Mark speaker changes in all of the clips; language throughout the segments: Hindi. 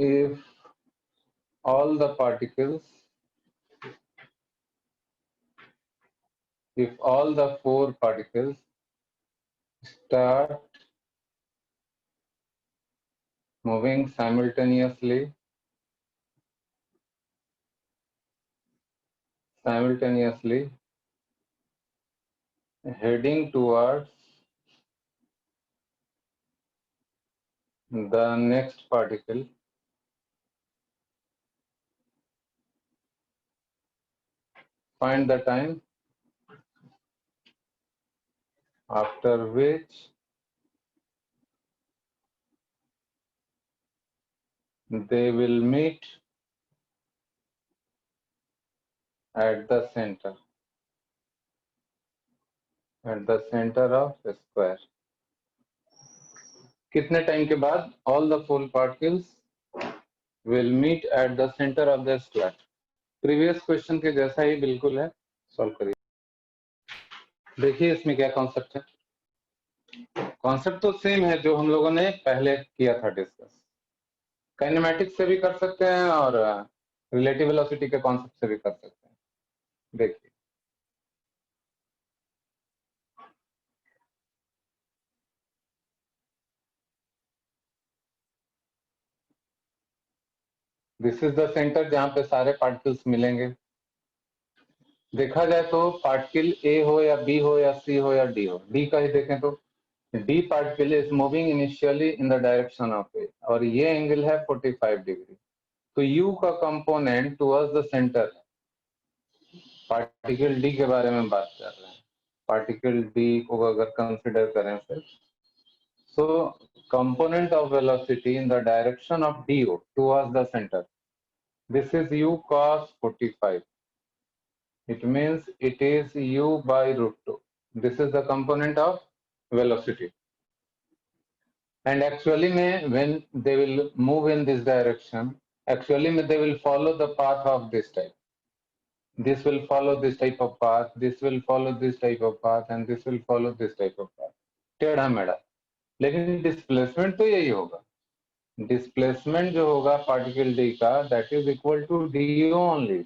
Speaker 1: if all the particles, if all the four particles start moving simultaneously heading towards the next particle, find the time after which they will meet at the center of the square. कितने टाइम के बाद all the four particles will meet at the center of the square? Previous question के जैसा ही बिल्कुल है, सॉल्व करिए। देखिए इसमें क्या कॉन्सेप्ट है। कॉन्सेप्ट तो सेम है जो हम लोगों ने पहले किया था डिस्कस। काइनेमैटिक्स से भी कर सकते हैं और रिलेटिव वेलोसिटी के कॉन्सेप्ट से भी कर सकते हैं। देखिए दिस इज द सेंटर जहां पे सारे पार्टिकल्स मिलेंगे। देखा जाए तो पार्टिकल ए हो या बी हो या सी हो या डी हो, डी का ही देखें तो D particle is moving initially in the direction of A और ये एंगल है 45 डिग्री। तो यू का कंपोनेंट टुवर्ड्स द सेंटर है। पार्टिकल डी के बारे में बात कर रहे हैं। पार्टिकल डी को अगर कंसिडर करें फिर, so component of velocity in the direction of D O towards the centre, this is u cos 45. It means it is u by root 2. This is the component of velocity. And actually when they will move in this direction, actually they will follow the path of this type. This will follow this type of path, this will follow this type of path, and this will follow this type of path. टेढ़ा मेढ़ा, लेकिन डिस्प्लेसमेंट तो यही होगा। डिस्प्लेसमेंट जो होगा पार्टिकल डी का, that is equal to D only,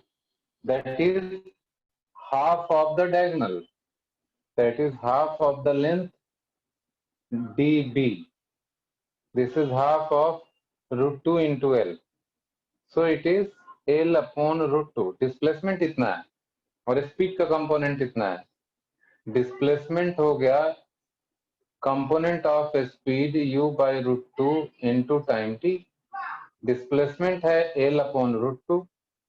Speaker 1: that is half of the diagonal, that is half of the length dB. This is half of root 2 into L, so it is L upon root 2. Displacement इतना है और स्पीड का कंपोनेंट इतना है। डिस्प्लेसमेंट हो गया component of speed u by root 2 into time t। Displacement है L upon root 2,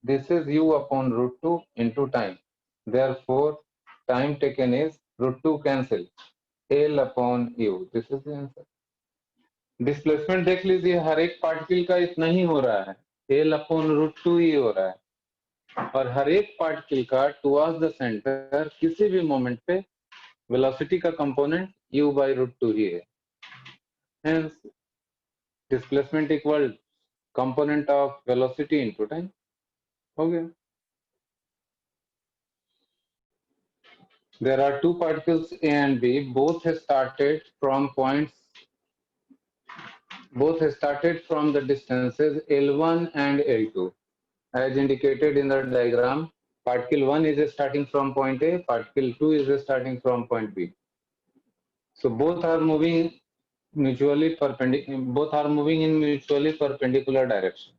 Speaker 1: this is u upon root 2 into time. Therefore, time taken is root 2 cancel, L upon u. This is the answer. Displacement देख लीजिए, हर एक पार्टिकल का इतना ही हो रहा है, L upon root 2 ही हो रहा है, और हर एक पार्टिकल का टुवर्ड्स द सेंटर किसी भी मोमेंट पे वेलोसिटी का कंपोनेंट u by root 2 ही है। Hence, displacement equal component of velocity into time हो गया। There are two particles A and B, both started from the distances L1 and L2 as indicated in the diagram. Particle 1 is starting from point A, particle 2 is starting from point B. So both are moving in mutually perpendicular direction.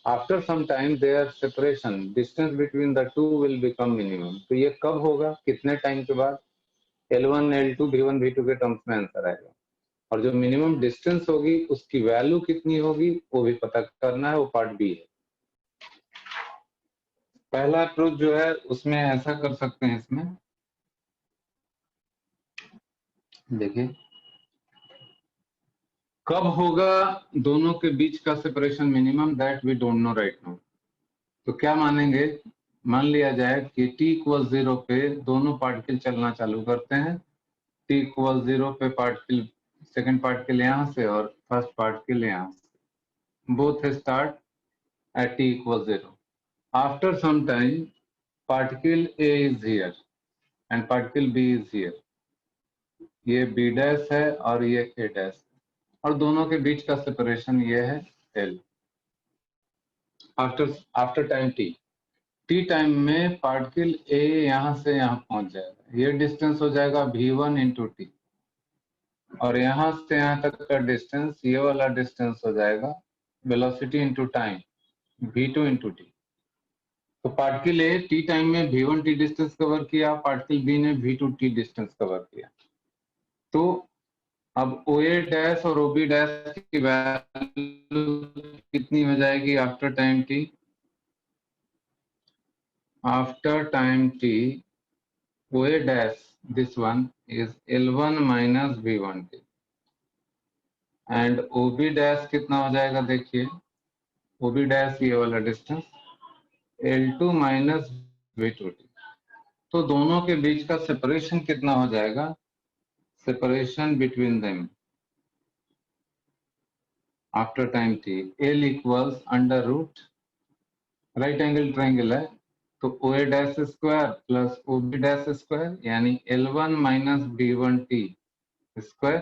Speaker 1: After some time their separation, distance between the two will become minimum. तो ये कब होगा, कितने टाइम के बाद? L1, L2, V1, V2 के टर्म्स में आंसर आएगा। और जो मिनिमम डिस्टेंस होगी उसकी वैल्यू कितनी होगी वो भी पता करना है, वो पार्ट बी है। पहला अप्रोच जो है उसमें ऐसा कर सकते हैं, इसमें देखिए कब होगा दोनों के बीच का separation minimum, that we don't know right now. तो क्या मानेंगे, मान लिया जाए कि t इक्वल 0 पे दोनों पार्टिकल चलना चालू करते हैं। t इक्वल 0 पे पार्टिकल, सेकंड पार्टिकल यहाँ से और फर्स्ट पार्टिकल यहाँ से, both start at t equal 0। After some time particle a is here and particle b is here. ये b डैश है और ये a डैश, और दोनों के बीच का सेपरेशन ये है L। After time T time में पार्टिकल ए यहां से यहां पहुंच जाएगा, ये डिस्टेंस हो जाएगा v1 इंटू टी, और यहां से यहां तक का डिस्टेंस, ये वाला डिस्टेंस हो जाएगा velocity into time v2 into T. तो पार्टिकल ए टी टाइम में v1 टी डिस्टेंस कवर किया, पार्टिकल बी ने v2 टी डिस्टेंस कवर किया। तो अब ओ ए डैश और ओ बी डैश की वैल्यू कितनी हो जाएगी after time T? After time T O A dash, this one is L1 minus V1T and OB dash कितना हो जाएगा? देखिए OB डैश ये वाला डिस्टेंस L2 minus V2T। तो दोनों के बीच का सेपरेशन कितना हो जाएगा? Separation between them after time T L equals under root right angle triangle है, तो O A dash square plus O B dash square यानी L1 minus B1T square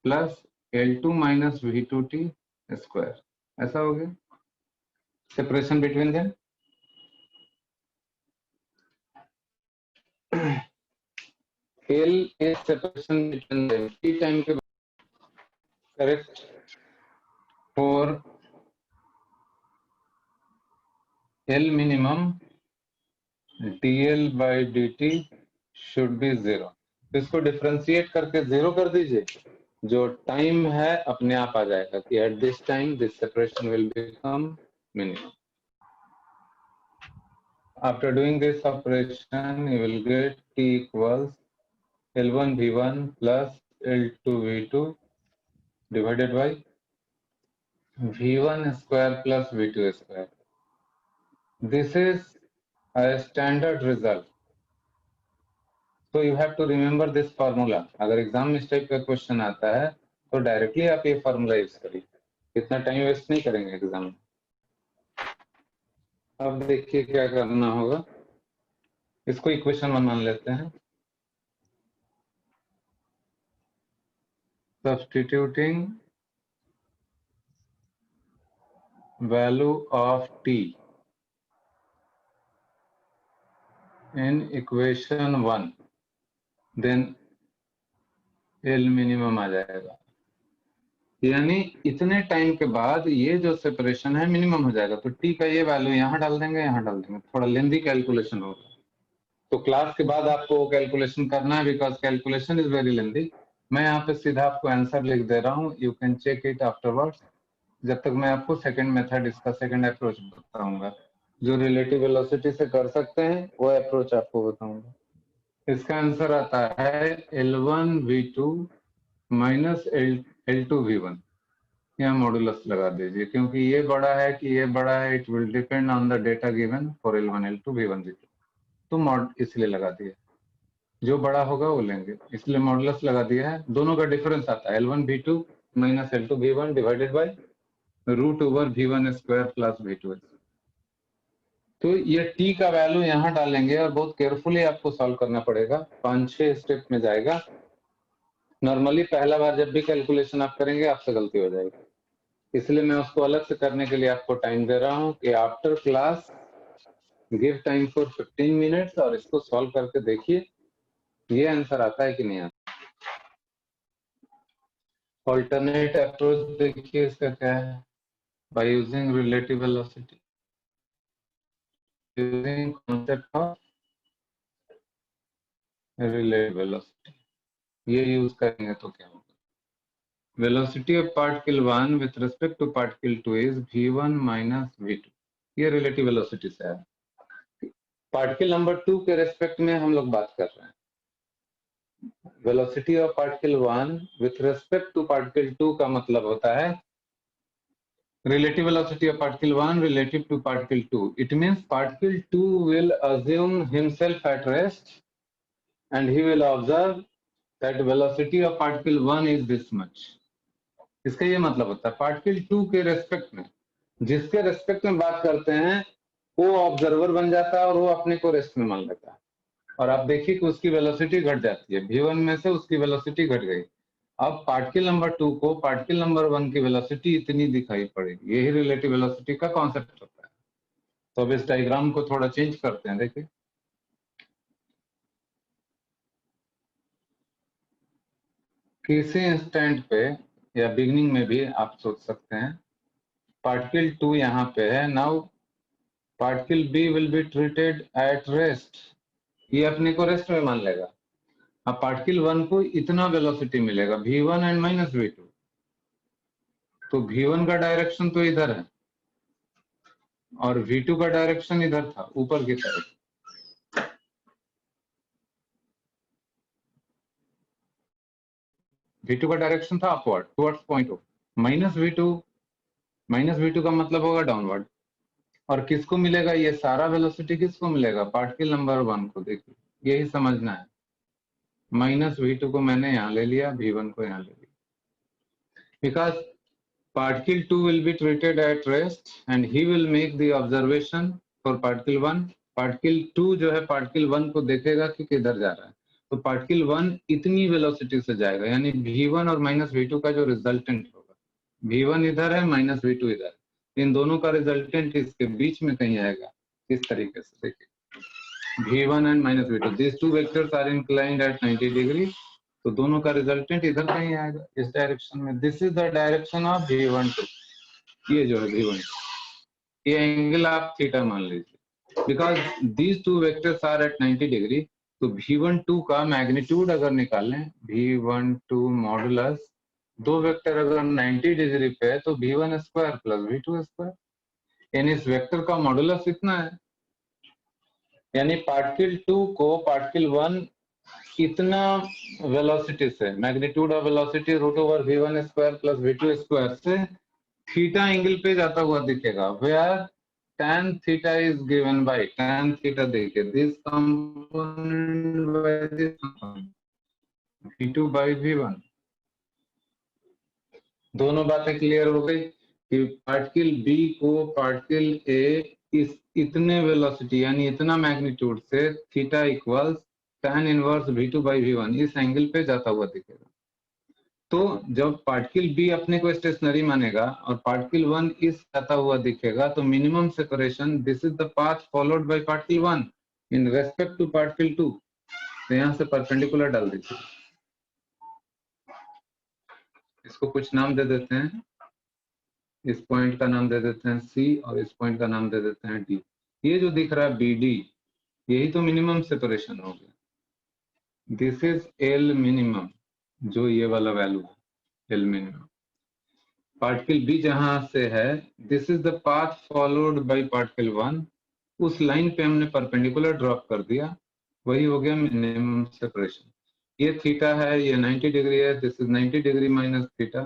Speaker 1: plus L2 minus V2T square, ऐसा हो गया separation between them. L is separation between them t time के correct for L minimum dl by dt should be 0। इसको डिफरेंशिएट करके 0 कर दीजिए, जो टाइम है अपने आप आ जाएगा कि at this time this separation will become minimum. After doing this operation, you will get T equals L1 V1 plus L2 V2 divided by V1 square plus V2 square. This is a standard result. So you have to remember this formula. अगर एग्जाम में इस टाइप का क्वेश्चन आता है तो डायरेक्टली आप ये फॉर्मूला यूज करिए, इतना टाइम वेस्ट नहीं करेंगे एग्जाम में। अब देखिए क्या करना होगा, इसको इक्वेशन 1 मान लेते हैं। Substituting value of t in equation 1, then L minimum आ जाएगा, यानी इतने टाइम के बाद ये जो सेपरेशन है मिनिमम हो जाएगा। तो t का ये वैल्यू यहाँ डाल देंगे, यहाँ डाल देंगे, थोड़ा लेंदी कैलकुलेशन होगा, तो क्लास के बाद आपको वो कैलकुलेशन करना है, because calculation is very lengthy. मैं यहाँ पे सीधा आपको आंसर लिख दे रहा हूँ, you can check it afterwards, जब तक मैं आपको सेकंड मेथड, इसका सेकंड अप्रोच बताऊंगा। जो रिलेटिव वेलोसिटी से कर सकते हैं वो अप्रोच आपको बताऊंगा। इसका आंसर आता है L1 V2 minus L2 V1। यहाँ मॉडुलस लगा दीजिए, क्योंकि ये बड़ा है कि ये बड़ा है, it will depend on the data given for L1 L2 V1 V2, तो मॉड इसलिए लगा दिया, जो बड़ा होगा वो लेंगे, इसलिए मॉडुलस लगा दिया है। दोनों का डिफरेंस आता है L1 V2 minus L2 V1 divided by root over V1 square plus V2। तो ये t का वैल्यू यहाँ डालेंगे और बहुत केयरफुली आपको सॉल्व करना पड़ेगा, 5-6 स्टेप में जाएगा। नॉर्मली पहला बार जब भी कैलकुलेशन आप करेंगे आपसे गलती हो जाएगी, इसलिए मैं उसको अलग से करने के लिए आपको टाइम दे रहा हूँ कि after class give time for 15 minutes और इसको सॉल्व करके देखिए ये आंसर आता है कि नहीं आता। ऑल्टरनेट अप्रोच देखिए इसका क्या है, by using relative velocity, using concept of relative velocity, ये यूज करेंगे तो क्या होगा। Velocity of particle 1 with respect to particle 2 is v1 minus v2, ये रिलेटिव वेलोसिटी से है। पार्टिकल नंबर 2 के रेस्पेक्ट में हम लोग बात कर रहे हैं। Velocity of particle 1 with respect to particle 2 का मतलब होता है relative velocity of particle 1 relative to particle 2. It means particle 2 will assume himself at rest and he will observe that velocity of particle 1 is this much. इसका ये मतलब होता है पार्टिकल 2 के रेस्पेक्ट में, जिसके रेस्पेक्ट में बात करते हैं वो ऑब्जर्वर बन जाता है और वो अपने को रेस्ट में मान लेता है। और आप देखिए कि उसकी वेलोसिटी घट जाती है, v1 में से उसकी वेलोसिटी घट गई, अब पार्टिकल नंबर 2 को पार्टिकल नंबर 1 की वेलोसिटी इतनी दिखाई पड़ेगी, यही रिलेटिव वेलोसिटी का कॉन्सेप्ट होता है। तो अब इस डायग्राम को थोड़ा चेंज करते हैं। देखिए किसी इंस्टेंट पे या बिगिनिंग में भी आप सोच सकते हैं पार्टिकल 2 यहाँ पे है, now particle B will be treated at rest, ये अपने को रेस्ट में मान लेगा। अब पार्टिकल 1 को इतना वेलोसिटी मिलेगा v1 एंड माइनस v2, तो v1 का डायरेक्शन तो इधर है और v2 का डायरेक्शन इधर था ऊपर की तरफ। v2 का डायरेक्शन था upward towards point O, minus v2 का मतलब होगा डाउनवर्ड। और किसको मिलेगा ये सारा वेलोसिटी, किसको मिलेगा? पार्टिकल नंबर 1 को। देखिए यही समझना है, माइनस v2 को मैंने यहाँ ले लिया, v1 को यहाँ ले लिया, because particle 2 will be treated at rest and he will make the observation for particle 1. particle 2 जो है particle 1 को देखेगा कि किधर जा रहा है, तो particle 1 इतनी वेलोसिटी से जाएगा, यानी v1 और माइनस v2 का जो रिजल्टेंट होगा, v1 इधर है माइनस v2 इधर, इन दोनों का रिजल्टेंट इसके बीच में कहीं आएगा। इस तरीके से देखिए v1 and minus v2, these two vectors are inclined at 90 degree, तो दोनों का रिजल्टेंट इधर कहीं आएगा इस डायरेक्शन में। This is the direction of v12, ये जो है v1, ये एंगल आप थीटा मान लीजिए, because these two vectors are at 90 degree. तो v12 का मैग्नीट्यूड अगर निकालें, v12 मॉडुलस, दो वेक्टर अगर 90 डिग्री पे है तो v1 square plus v2 square, यानी इस वेक्टर का मॉडुलस इतना है, यानी पार्टिकल 2 को पार्टिकल 1 इतना वेलोसिटी से, magnitude of velocity root over v1 square plus v2 square से थीटा एंगल पे जाता हुआ दिखेगा, where tan theta is given by tan theta, देखिए this component by this component v2 by v1। दोनों बातें क्लियर हो गई कि पार्टिकल b को पार्टिकल a इस इतने वेलोसिटी यानी इतना मैग्नीट्यूड से theta equals tan inverse v2 by v1 इस एंगल पे जाता हुआ दिखेगा। तो जब पार्टिकल b अपने को स्टेशनरी मानेगा और पार्टिकल 1 इस जाता हुआ दिखेगा, तो minimum separation, this is the path followed by particle 1 in respect to particle 2। तो यहाँ से परपेंडिकुलर डाल दीजिए, इसको कुछ नाम दे देते हैं, इस पॉइंट का नाम दे देते हैं C और इस पॉइंट का नाम दे देते हैं D। ये जो दिख रहा है BD, यही तो मिनिमम सेपरेशन हो गया। दिस इज L मिनिमम, जो ये वाला वैल्यू है L मिनिमम। पार्टिकल B जहां से है, this is the path followed by particle 1, उस लाइन पे हमने परपेंडिकुलर ड्रॉप कर दिया, वही हो गया मिनिमम सेपरेशन। ये थीटा है, ये 90 डिग्री है, this is 90 degree minus theta,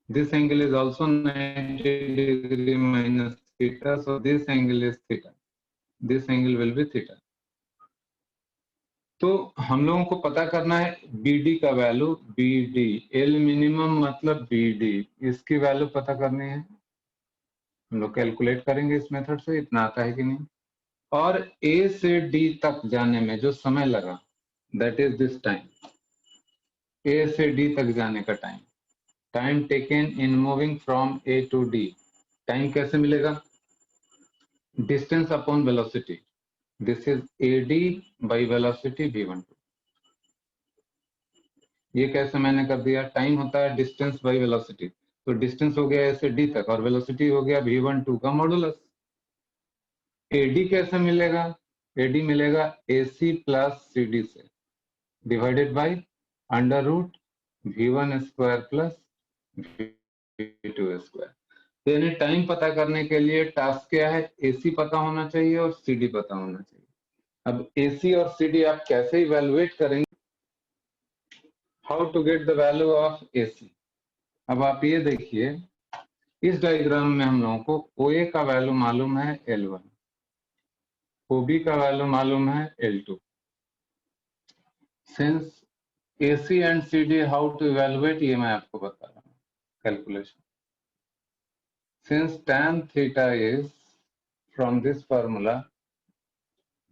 Speaker 1: this angle is also 90 degree minus theta, so this angle is theta, this angle will be theta। तो हम लोगों को पता करना है BD का वैल्यू, BD L मिनिमम मतलब BD, इसकी वैल्यू पता करनी है, हम लोग कैलकुलेट करेंगे इस मेथड से, इतना आता है कि नहीं। और A से D तक जाने में जो समय लगा, that is this time, A से D तक जाने का time, time taken in moving from A to D। Time कैसे मिलेगा? Distance upon velocity, this is AD by velocity v12। ये कैसे मैंने कर दिया? टाइम होता है डिस्टेंस बाई वेलोसिटी, तो डिस्टेंस हो गया A से D तक और वेलोसिटी हो गया v12 का मॉडुलस। AD कैसे मिलेगा? AD मिलेगा AC प्लस CD से divided by under root v1 square plus v2 square. यानी टाइम पता करने के लिए टास्क क्या है? AC पता होना चाहिए और CD पता होना चाहिए। अब AC और CD आप कैसे इवेलुएट करेंगे? How to get the value of AC? अब आप ये देखिए, इस डायग्राम में हम लोगों को OA का वैल्यू मालूम है L1, OB का वैल्यू मालूम है L2। Since AC and CD how to evaluate, ये मैं आपको बता रहा हूँ calculation. Since tan theta is from this formula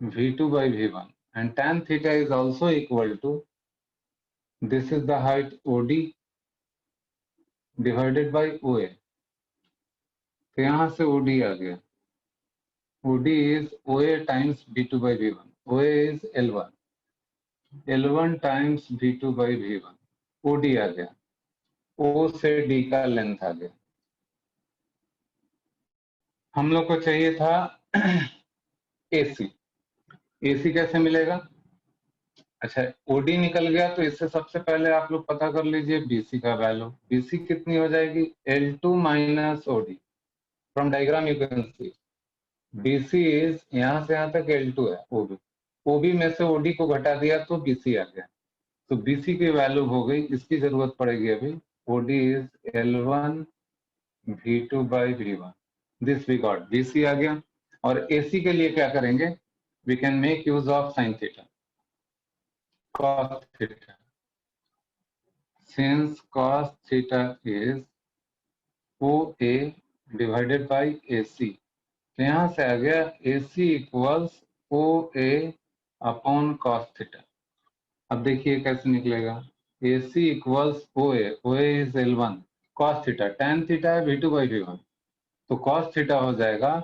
Speaker 1: v2 by v1 and tan theta is also equal to This is the height OD divided by OA. तो यहां से OD आ गया. OD is OA times V2 by V1. OA is L1. L1 times V2 by V1. OD आ गया. O से D का लेंथ आ गया. हम लोग को चाहिए था AC. AC कैसे मिलेगा? अच्छा, OD निकल गया तो इससे सबसे पहले आप लोग पता कर लीजिए BC का वैल्यू. BC कितनी हो जाएगी? L2 minus OD. From diagram you can see. BC is यहाँ से यहाँ तक L2 है. OB में से OD को घटा दिया तो BC आ गया. तो BC की वैल्यू हो गई, इसकी जरूरत पड़ेगी अभी. OD is L1 V2 by V1. This we got. BC आ गया. और AC के लिए क्या करेंगे? We can make use of sin theta, cos theta. Since cos theta is OA divided by AC, तो यहाँ से आ गया AC equals OA upon cos theta. अब देखिए कैसे निकलेगा. AC equals OA. OA is L1 cos theta. tan theta है V2 by V1. तो cos theta हो जाएगा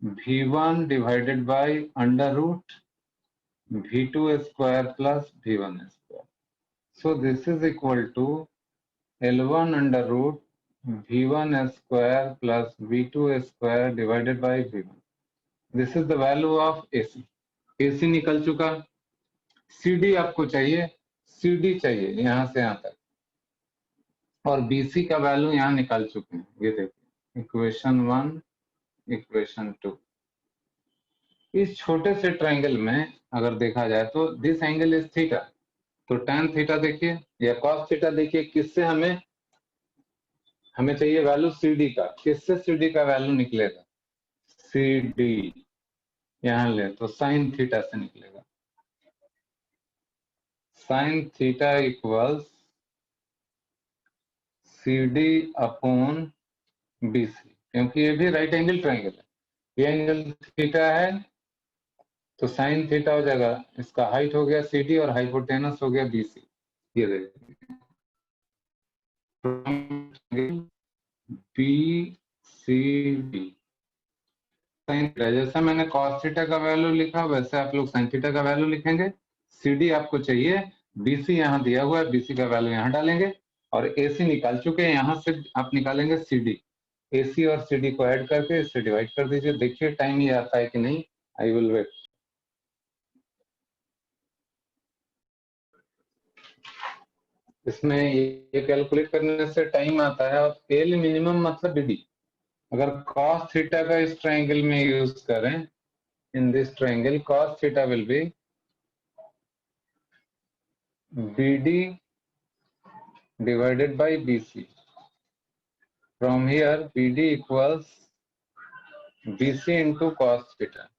Speaker 1: V1 divided by under root V2 square plus V1 square. So this is equal to L1 under root V1 square plus V2 square divided by V1. This is the value of AC. AC निकल चुका. CD आपको चाहिए. CD चाहिए यहाँ से यहाँ तक. और BC का वैल्यू यहाँ निकाल चुके हैं. ये देखिए इक्वेशन 1, इक्वेशन 2. इस छोटे से ट्रायंगल में अगर देखा जाए तो दिस एंगल इज थीटा. तो tan थीटा देखिए या cos थीटा देखिए. किससे हमें चाहिए वैल्यू CD का. किससे CD का वैल्यू निकलेगा? CD यहाँ ले तो sin थीटा से निकलेगा. sin theta equals CD upon BC. क्योंकि ये भी राइट एंगल ट्रायंगल है. ये एंगल थीटा है तो sin थीटा हो जाएगा. इसका हाइट हो गया CD और हाइपोटेनस हो गया BC. ये देखिए BCD. जैसा मैंने cos थीटा का वैल्यू लिखा वैसे आप लोग sin थीटा का वैल्यू लिखेंगे. CD आपको चाहिए. BC यहाँ दिया हुआ है. BC का वैल्यू यहाँ डालेंगे और AC निकाल चुके हैं. यहाँ से आप निकालेंगे CD. AC और CD को ऐड करके इससे डिवाइड कर दीजिए. देखिए टाइम ये आता है कि नहीं. I will wait. इसमें ये कैलकुलेट करने से टाइम आता है. और एल मिनिमम मतलब BD. अगर cos थीटा का इस ट्रायंगल में यूज करें, in this triangle cos theta will be BD divided by BC. From here BD equals BC into cos theta.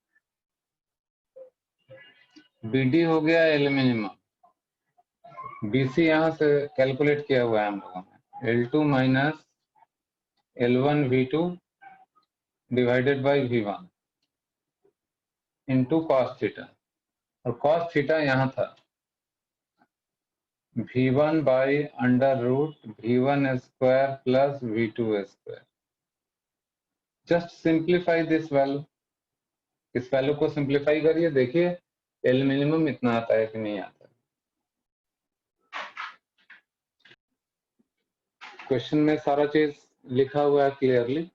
Speaker 1: BD हो गया L मिनिमम. BC यहाँ से कैलकुलेट किया हुआ है हम लोगों ने. L2 minus L1 V2 divided by V1 into cos theta. और cos theta यहाँ था V1 by under root V1 square plus V2 square. Just simplify this value. इस वैल्यू को सिंप्लीफाई करिए. देखिए एल मिनिमम इतना आता है कि नहीं आता. क्वेश्चन में सारा चीज लिखा हुआ है क्लियरली.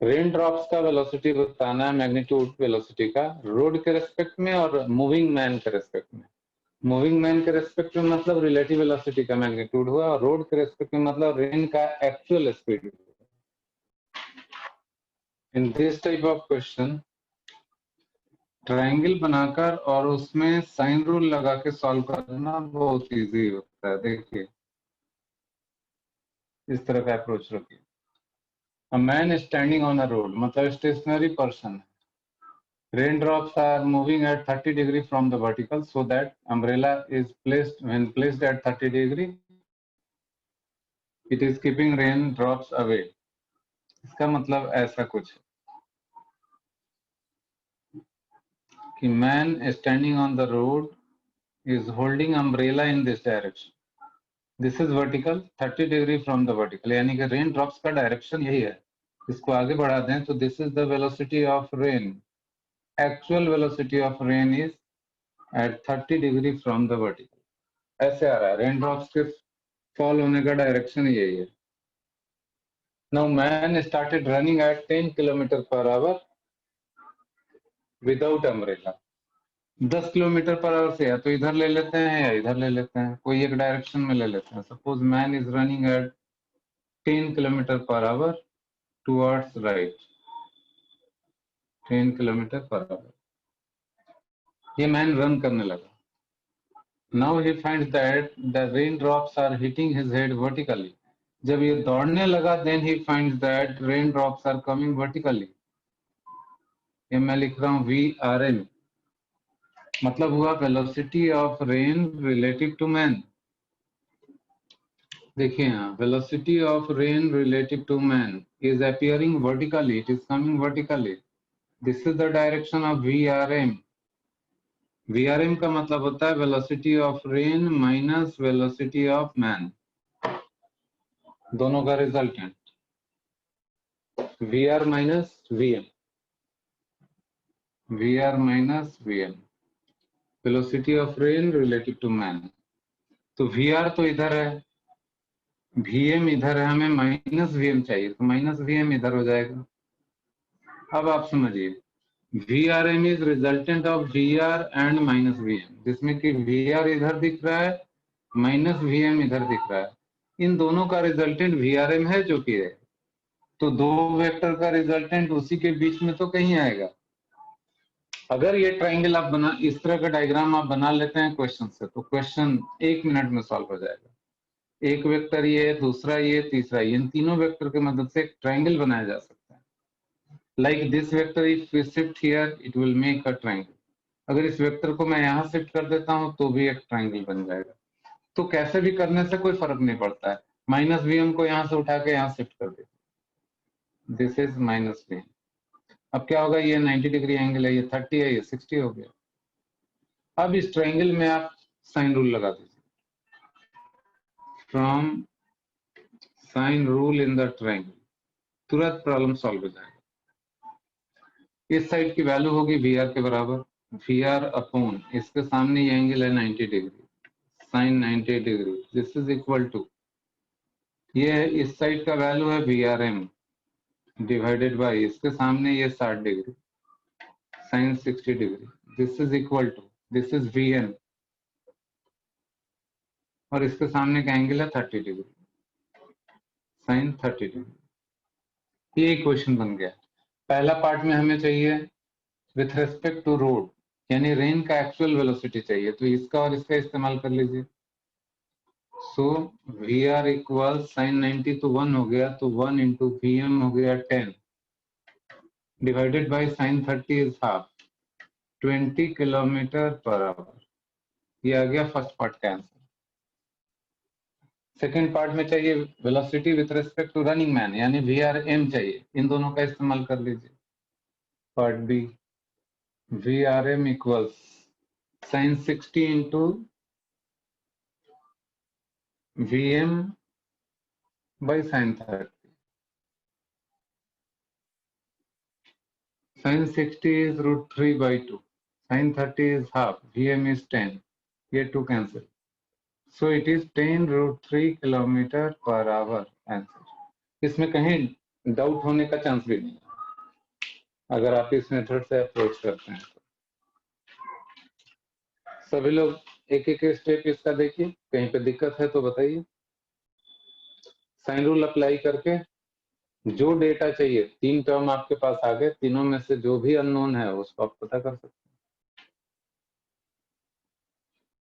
Speaker 1: रेन ड्रॉप्स का वेलोसिटी बताना है, मैग्नीट्यूड वेलोसिटी का, रोड के रेस्पेक्ट में और मूविंग मैन के रेस्पेक्ट में. मूविंग मैन के रेस्पेक्ट में मतलब रिलेटिव वेलोसिटी का मैग्नीट्यूड हुआ और रोड के रेस्पेक्ट में मतलब रेन का actual speed. In this type of question triangle बनाकर और उसमें साइन रूल लगा के सॉल्व करना बहुत इजी होता है. देखिए इस तरह का अप्रोच रखिए. A man standing on a road मतलब स्टेशनरी पर्सन है. Raindrops are moving at 30 degree from the vertical so that umbrella is placed. When placed at 30 degree, it is keeping raindrops away. इसका मतलब ऐसा कुछ कि man standing on the road is holding umbrella in this direction. This is vertical, 30 degree from the vertical. यानी कि rain drops का direction यही है. इसको आगे बढ़ा दें तो this is the velocity of rain. Actual velocity of rain is at 30 degree from the vertical. ऐसे आ रहा है. Rain drops के fall होने का direction यही है. Now man started running at 10 km per hour without umbrella. 10 kilometre per our से या तो इधर ले लेते हैं या इधर ले लेते हैं, कोई एक डायरेक्शन में ले लेते हैं. Suppose man is running at 10 kilometre per hour towards right. 10 kilometre per hour. ये मैन रन करने लगा. Now he finds that the rain drops are hitting his head vertically. जब ये दौड़ने लगा then he finds that rain drops are coming vertically. ये मैं लिख रहा हूँ VRM, मतलब हुआ velocity of rain relative to man. देखिए यहाँ velocity of rain relative to man is appearing vertically. It is coming vertically. This is the direction of VRM. VRM का मतलब होता है velocity of rain minus velocity of man, दोनों का resultant. VR minus VM. VR minus VM, velocity of rain relative to man. तो VR तो इधर है, VM इधर है, हमें माइनस VM चाहिए तो माइनस VM इधर हो जाएगा. अब आप समझिए VRM is resultant of VR and minus VM, जिसमें कि VR इधर दिख रहा है, माइनस VM इधर दिख रहा है. इन दोनों का रिजल्टेंट VRM है जो कि है. तो दो वेक्टर का रिजल्टेंट उसी के बीच में तो कहीं आएगा. अगर ये ट्राइंगल आप बना, इस तरह का डायग्राम आप बना लेते हैं क्वेश्चन से, तो क्वेश्चन 1 मिनट में सॉल्व हो जाएगा. एक वेक्टर ये, दूसरा ये, तीसरा ये, इन तीनों वेक्टर की मदद से एक ट्राइंगल बनाया जा सकता है. Like this vector if we shift here it will make a triangle. अगर इस वेक्टर को मैं यहाँ शिफ्ट कर देता हूँ तो भी एक ट्राइंगल बन जाएगा. तो कैसे भी करने से कोई फर्क नहीं पड़ता है. माइनस VM को यहाँ से उठा के यहाँ शिफ्ट कर दे. This is minus VM. अब क्या होगा, ये 90 डिग्री एंगल है, ये 30 है, ये 60 हो गया. अब इस ट्राइंगल में आप साइन रूल लगा दीजिए. From sine rule in the triangle, तुरंत प्रॉब्लम सॉल्व हो जाएगा. इस साइड की वैल्यू होगी VR के बराबर. VR अपॉन इसके सामने ये एंगल है 90 degree, sine 90 degree. This is equal to, ये इस साइड का वैल्यू है VRM डिवाइडेड बाय इसके सामने ये 60 degree, sine 60 degree. This is equal to, this is VN और इसके सामने का एंगल है 30 डिग्री, साइन 30 डिग्री. ये इक्वेशन बन गया. पहला पार्ट में हमें चाहिए विथ रेस्पेक्ट टू रोड, यानी रेन का एक्चुअल वेलोसिटी चाहिए, तो इसका और इसका इस्तेमाल कर लीजिए. सो VR इक्वल साइन 90 तो 1 हो गया, तो 1 इंटू VM हो गया 10 divided by sine 30 is half, 20 kilometre per hour. ये आ गया फर्स्ट पार्ट का आंसर. सेकेंड पार्ट में चाहिए velocity with respect to running man, यानी VRM चाहिए. इन दोनों का इस्तेमाल कर लीजिए. Part B, VRM equals sine 60 into VM by sin 30. Sin 60 is root 3 by 2. Sin 30 is half. VM is 10. ये 2 cancel. So it is 10 root 3 kilometre per our answer. इसमें कहीं डाउट होने का चांस भी नहीं अगर आप इस मेथड से अप्रोच करते हैं. सभी लोग एक एक स्टेप इसका देखिए, कहीं पे दिक्कत है तो बताइए. साइन रूल अप्लाई करके जो डेटा चाहिए, 3 टर्म आपके पास आ गए, तीनों में से जो भी अननोन है उसको आप पता कर सकते हैं.